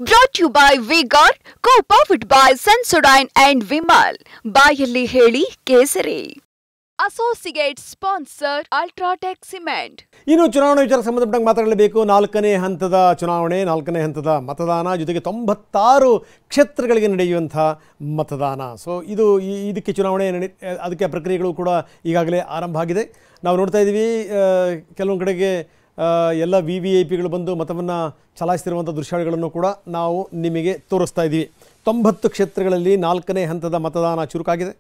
Brought to you by V-Guard, co-powered by Sensodyne and Vimal. ಬಾಯಲ್ಲಿ ಹೇಳಿ ಕೇಸರಿ. Associate sponsor Ultratech Cement. ಇನ್ನು ಚುನಾವಣೆ ವಿಚಾರಕ್ಕೆ ಸಂಬಂಧಪಟ್ಟಂಗೆ ಮಾತಾಡಲೇಬೇಕು. ನಾಲ್ಕನೇ ಹಂತದ ಚುನಾವಣೆ, ನಾಲ್ಕನೇ ಹಂತದ ಮತದಾನ, ಜೊತೆಗೆ 96 ಕ್ಷೇತ್ರಗಳಿಗೆ ನಡೆಯುವಂಥ ಮತದಾನ. ಸೊ ಇದಕ್ಕೆ ಚುನಾವಣೆ ಅದಕ್ಕೆ ಪ್ರಕ್ರಿಯೆಗಳು ಕೂಡ ಈಗಾಗಲೇ ಆರಂಭ ಆಗಿದೆ. ನಾವು ನೋಡ್ತಾ ಇದ್ದೀವಿ ಕೆಲವೊಂದು ಕಡೆಗೆ ಎಲ್ಲ VVIPಗಳು ಬಂದು ಮತವನ್ನು ಚಲಾಯಿಸ್ತಿರುವಂಥ ದೃಶ್ಯಾವಳಿಗಳನ್ನು ಕೂಡ ನಾವು ನಿಮಗೆ ತೋರಿಸ್ತಾ ಇದ್ದೀವಿ. 90 ಕ್ಷೇತ್ರಗಳಲ್ಲಿ ನಾಲ್ಕನೇ ಹಂತದ ಮತದಾನ ಚುರುಕಾಗಿದೆ.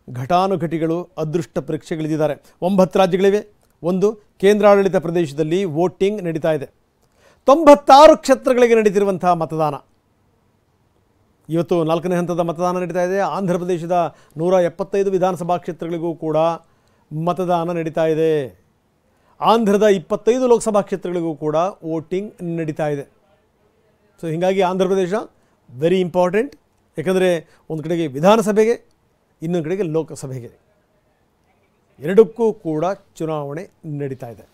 ಘಟಾನುಘಟಿಗಳು ಅದೃಷ್ಟ ಪರೀಕ್ಷೆಗಳಿದ್ದಾರೆ. 9 ರಾಜ್ಯಗಳಿವೆ, 1 ಕೇಂದ್ರಾಡಳಿತ ಪ್ರದೇಶದಲ್ಲಿ ವೋಟಿಂಗ್ ನಡೀತಾ ಇದೆ. 96 ಕ್ಷೇತ್ರಗಳಿಗೆ ನಡೀತಿರುವಂಥ ಮತದಾನ. ಇವತ್ತು ನಾಲ್ಕನೇ ಹಂತದ ಮತದಾನ ನಡೀತಾ ಇದೆ. ಆಂಧ್ರ ಪ್ರದೇಶದ 175 ವಿಧಾನಸಭಾ ಕ್ಷೇತ್ರಗಳಿಗೂ ಕೂಡ ಮತದಾನ ನಡೀತಾ ಇದೆ. ಆಂಧ್ರದ 25 ಲೋಕಸಭಾ ಕ್ಷೇತ್ರಗಳಿಗೂ ಕೂಡ ವೋಟಿಂಗ್ ನಡೀತಾ ಇದೆ. ಸೊ ಹೀಗಾಗಿ ಆಂಧ್ರ ಪ್ರದೇಶ ವೆರಿ ಇಂಪಾರ್ಟೆಂಟ್. ಯಾಕಂದರೆ ಒಂದು ಕಡೆಗೆ ವಿಧಾನಸಭೆಗೆ, ಇನ್ನೊಂದು ಕಡೆಗೆ ಲೋಕಸಭೆಗೆ, ಎರಡಕ್ಕೂ ಕೂಡ ಚುನಾವಣೆ ನಡೀತಾ ಇದೆ.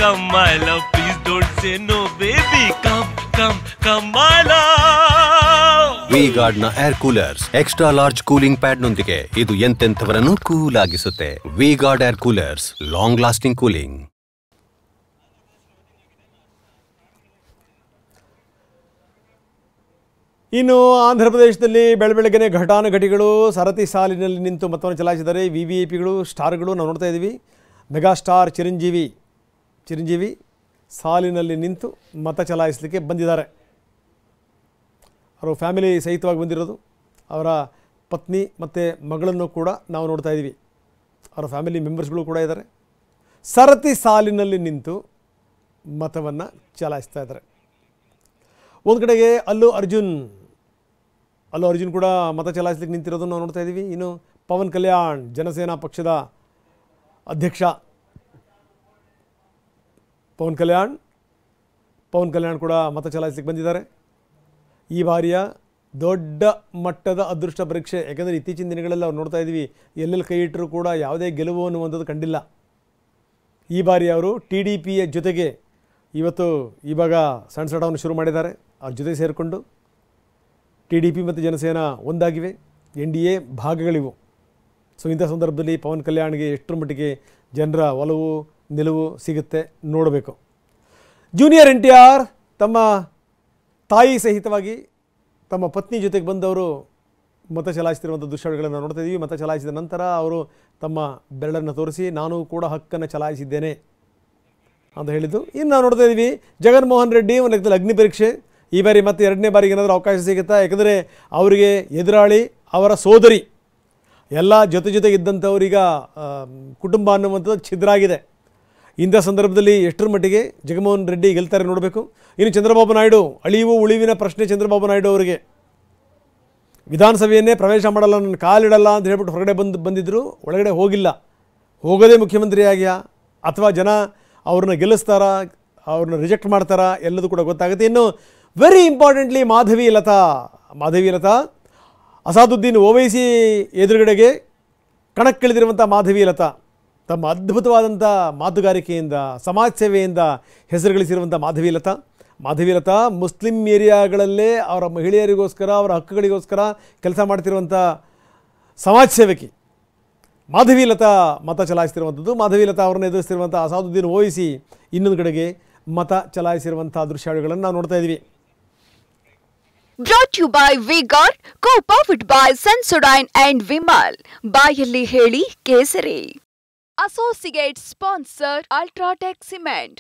Come my love, please don't say no baby. Come my love. V-Guard ನ air coolers extra large cooling pad ನೊಂದಿಗೆ ಇದು ಎಂತೆಂಥವರನ್ನು ಕೂಲ್ ಆಗಿಸುತ್ತೆ. V-Guard air coolers, long lasting cooling. ಇನ್ನು ಆಂಧ್ರ ಪ್ರದೇಶದಲ್ಲಿ ಬೆಳಬೆಳಗ್ಗೆನೆ ಘಟಾನುಘಟಿಗಳು ಸರತಿ ಸಾಲಿನಲ್ಲಿ ನಿಂತು ಮತವನ್ನು ಚಲಾಯಿಸಿದ್ದಾರೆ. VVIPಗಳು, ಸ್ಟಾರ್ಗಳು ನಾವು ನೋಡ್ತಾ ಇದ್ದೀವಿ. ಮೆಗಾ ಸ್ಟಾರ್ ಚಿರಂಜೀವಿ ಸಾಲಿನಲ್ಲಿ ನಿಂತು ಮತ ಚಲಾಯಿಸಲಿಕ್ಕೆ ಬಂದಿದ್ದಾರೆ. ಅವರು ಫ್ಯಾಮಿಲಿ ಸಹಿತವಾಗಿ ಬಂದಿರೋದು. ಅವರ ಪತ್ನಿ ಮತ್ತು ಮಗಳನ್ನು ಕೂಡ ನಾವು ನೋಡ್ತಾ ಇದ್ದೀವಿ. ಅವರ ಫ್ಯಾಮಿಲಿ ಮೆಂಬರ್ಸ್ಗಳು ಕೂಡ ಇದ್ದಾರೆ. ಸರತಿ ಸಾಲಿನಲ್ಲಿ ನಿಂತು ಮತವನ್ನು ಚಲಾಯಿಸ್ತಾ ಇದ್ದಾರೆ. ಒಂದು ಕಡೆಗೆ ಅಲ್ಲು ಅರ್ಜುನ್ ಕೂಡ ಮತ ಚಲಾಯಿಸಲಿಕ್ಕೆ ನಿಂತಿರೋದನ್ನು ನಾವು ನೋಡ್ತಾ ಇದ್ದೀವಿ. ಇನ್ನು ಪವನ್ ಕಲ್ಯಾಣ್, ಜನಸೇನಾ ಪಕ್ಷದ ಅಧ್ಯಕ್ಷ ಪವನ್ ಕಲ್ಯಾಣ್ ಕೂಡ ಮತ ಚಲಾಯಿಸಲಿಕ್ಕೆ ಬಂದಿದ್ದಾರೆ. ಈ ಬಾರಿಯ ದೊಡ್ಡ ಮಟ್ಟದ ಅದೃಷ್ಟ ಪರೀಕ್ಷೆ. ಯಾಕೆಂದರೆ ಇತ್ತೀಚಿನ ದಿನಗಳೆಲ್ಲ ಅವ್ರು ನೋಡ್ತಾ ಇದ್ದೀವಿ, ಎಲ್ಲೆಲ್ಲಿ ಕೈ ಇಟ್ಟರೂ ಕೂಡ ಯಾವುದೇ ಗೆಲುವು ಅನ್ನುವಂಥದ್ದು ಕಂಡಿಲ್ಲ. ಈ ಬಾರಿ ಅವರು TDPಯ ಜೊತೆಗೆ ಇವಾಗ ಸಣ್ಣವನ್ನು ಶುರು ಮಾಡಿದ್ದಾರೆ. ಅವ್ರ ಜೊತೆ ಸೇರಿಕೊಂಡು TDP ಮತ್ತು ಜನಸೇನಾ ಒಂದಾಗಿವೆ. NDA ಭಾಗಗಳಿವು. ಸೊ ಇಂಥ ಸಂದರ್ಭದಲ್ಲಿ ಪವನ್ ಕಲ್ಯಾಣ್ಗೆ ಎಷ್ಟರ ಮಟ್ಟಿಗೆ ಜನರ ಒಲವು ನಿಲುವು ಸಿಗುತ್ತೆ ನೋಡಬೇಕು. ಜೂನಿಯರ್ NTR ತಮ್ಮ ತಾಯಿ ಸಹಿತವಾಗಿ ತಮ್ಮ ಪತ್ನಿ ಜೊತೆಗೆ ಬಂದವರು ಮತ ಚಲಾಯಿಸ್ತಿರುವಂಥ ದೃಶ್ಯಗಳನ್ನು ನೋಡ್ತಾ ಇದ್ದೀವಿ. ಮತ ಚಲಾಯಿಸಿದ ನಂತರ ಅವರು ತಮ್ಮ ಬೆರಳನ್ನು ತೋರಿಸಿ ನಾನು ಕೂಡ ಹಕ್ಕನ್ನು ಚಲಾಯಿಸಿದ್ದೇನೆ ಅಂತ ಹೇಳಿದ್ದು. ಇನ್ನು ನಾವು ನೋಡ್ತಾ ಇದ್ದೀವಿ ಜಗನ್ಮೋಹನ್ ರೆಡ್ಡಿ ಒಂದು ಲೆಕ್ಕದಲ್ಲಿ ಅಗ್ನಿ ಪರೀಕ್ಷೆ. ಈ ಬಾರಿ ಮತ್ತೆ ಎರಡನೇ ಬಾರಿಗೆ ಏನಾದರೂ ಅವಕಾಶ ಸಿಗುತ್ತಾ? ಯಾಕಂದರೆ ಅವರಿಗೆ ಎದುರಾಳಿ ಅವರ ಸೋದರಿ ಎಲ್ಲ ಜೊತೆಗಿದ್ದಂಥವ್ರೀಗ ಕುಟುಂಬ ಅನ್ನುವಂಥದ್ದು ಛಿದ್ರ ಆಗಿದೆ. ಇಂಥ ಸಂದರ್ಭದಲ್ಲಿ ಎಷ್ಟರ ಮಟ್ಟಿಗೆ ಜಗನ್ಮೋಹನ್ ರೆಡ್ಡಿ ಗೆಲ್ತಾರೆ ನೋಡಬೇಕು. ಇನ್ನು ಚಂದ್ರಬಾಬು ನಾಯ್ಡು, ಅಳಿವು ಉಳಿವಿನ ಪ್ರಶ್ನೆ. ಚಂದ್ರಬಾಬು ನಾಯ್ಡು ಅವರಿಗೆ ವಿಧಾನಸಭೆಯನ್ನೇ ಪ್ರವೇಶ ಮಾಡಲ್ಲ, ನನ್ನ ಕಾಲಿಡಲ್ಲ ಅಂತ ಹೇಳ್ಬಿಟ್ಟು ಹೊರಗಡೆ ಬಂದಿದ್ದರು. ಒಳಗಡೆ ಹೋಗದೆ ಮುಖ್ಯಮಂತ್ರಿಯಾಗಿಯಾ ಅಥವಾ ಜನ ಅವ್ರನ್ನ ಗೆಲ್ಲಿಸ್ತಾರಾ, ಅವ್ರನ್ನ ರಿಜೆಕ್ಟ್ ಮಾಡ್ತಾರಾ, ಎಲ್ಲದೂ ಕೂಡ ಗೊತ್ತಾಗುತ್ತೆ. ಇನ್ನು ವೆರಿ ಇಂಪಾರ್ಟೆಂಟ್ಲಿ ಮಾಧವಿ ಲತಾ ಅಸಾದುದ್ದೀನ್ ಓವೈಸಿ ಎದುರುಗಡೆಗೆ ಕಣಕ್ಕಿಳಿದಿರುವಂಥ ಮಾಧವಿ ಲತಾ ತಮ್ಮ ಅದ್ಭುತವಾದಂಥ ಮಾತುಗಾರಿಕೆಯಿಂದ, ಸಮಾಜ ಸೇವೆಯಿಂದ ಹೆಸರು ಗಳಿಸಿರುವಂಥ ಮಾಧವಿ ಲತಾ ಮುಸ್ಲಿಂ ಏರಿಯಾಗಳಲ್ಲೇ ಅವರ ಮಹಿಳೆಯರಿಗೋಸ್ಕರ, ಅವರ ಹಕ್ಕುಗಳಿಗೋಸ್ಕರ ಕೆಲಸ ಮಾಡ್ತಿರುವಂಥ ಸಮಾಜ ಸೇವಕಿ ಮಾಧವಿ ಲತಾ ಮತ ಚಲಾಯಿಸ್ತಿರುವಂಥದ್ದು. ಮಾಧವಿ ಲತಾ ಅವರನ್ನು ಎದುರಿಸ್ತಿರುವಂಥ ಅಸಾದುದ್ದೀನ್ ಓವೈಸಿ ಇನ್ನೊಂದು ಕಡೆಗೆ ಮತ ಚಲಾಯಿಸಿರುವಂಥ ದೃಶ್ಯಾವಳಿಗಳನ್ನು ನಾವು ನೋಡ್ತಾ ಇದ್ದೀವಿ. Brought to you by V-Guard, co-powered by Sensodyne and Vimal. ಬಾಯಲ್ಲಿ ಹೇಳಿ ಕೇಸರಿ. Associate sponsor Ultratech Cement.